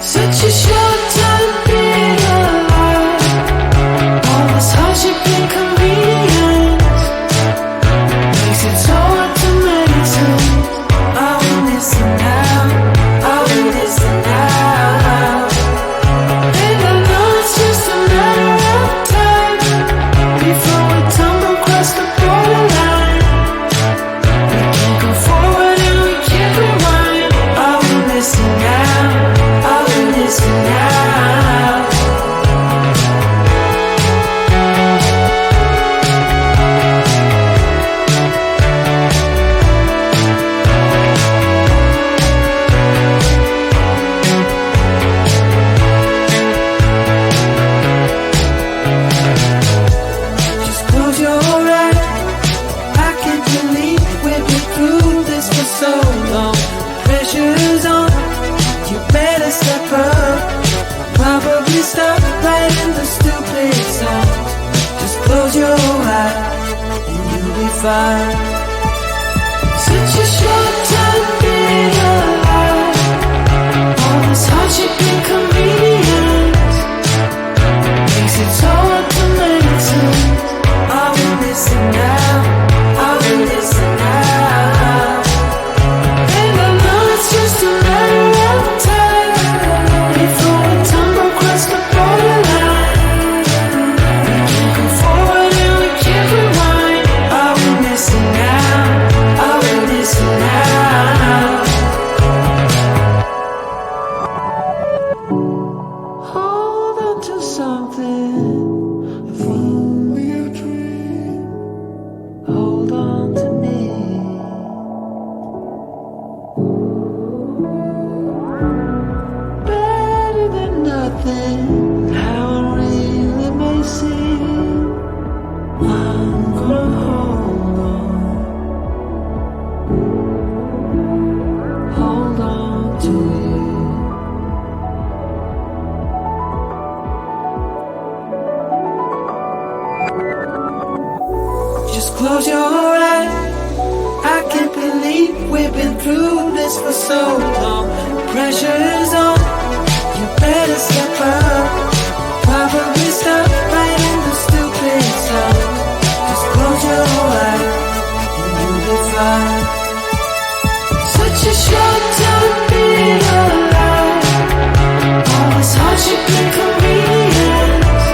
Such a short time being alive. All this hardship and convenience makes it so hard to maintain. Are we missing out? Are we missing out? And I know it's just a matter of time before we tumble across the borderline. We can't go forward and we can't rewind. Are we missing out? Are we missing out? Just close your eyes. I can't believe we've been through this for so long. Pressure's on. You better step up. Probably stop writing the stupid songs. Just close your eyes and you'll be fine. Such a short time being alive. All this hardship and convenience makes it so hard to maintain. Are we missing out? Are we missing out? And I know it's just a matter of time before we tumble across the borderline. We can't go forward and we can't rewind. Are we missing out? Are we missing out? Hold on to something. If only a dream. Hold on to me. Better than nothing. How it really may seem. I'm gonna hold on. Hold on to you. Just close your eyes. I can't believe we've been through this for so long. Pressure's on. You better step up. Probably stop writing the stupid stuff. Just close your eyes and you'll be fine. Such a short time being alive. All this hardship and convenience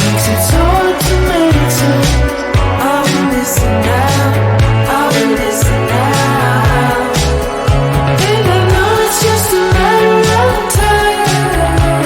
makes it so hard to maintain. Are we missing out? Are we missing out? And I know it's just a matter of time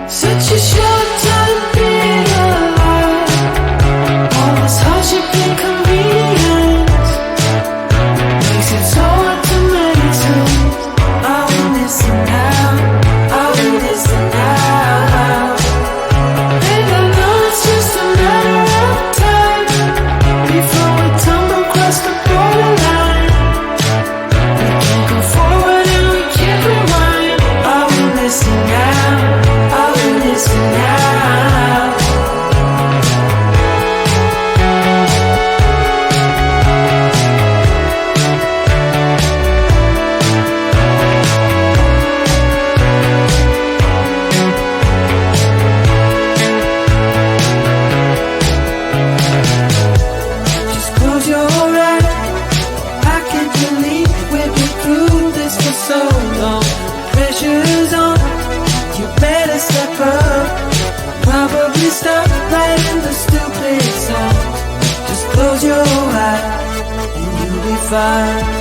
Such a short time to be alive. All this hardship and convenience makes it so hard to maintain. Are we missing out? Are we missing out? And I know it's just a matter of time before we tumble across the borderline. We can't go forward and we can't rewind. Are we missing out? Are we missing out? Just close your eyes. I can't believe we've been through this for so long. Pressure's on. You better step up. Probably stop writing the stupid song. Just close your eyes and you'll be fine.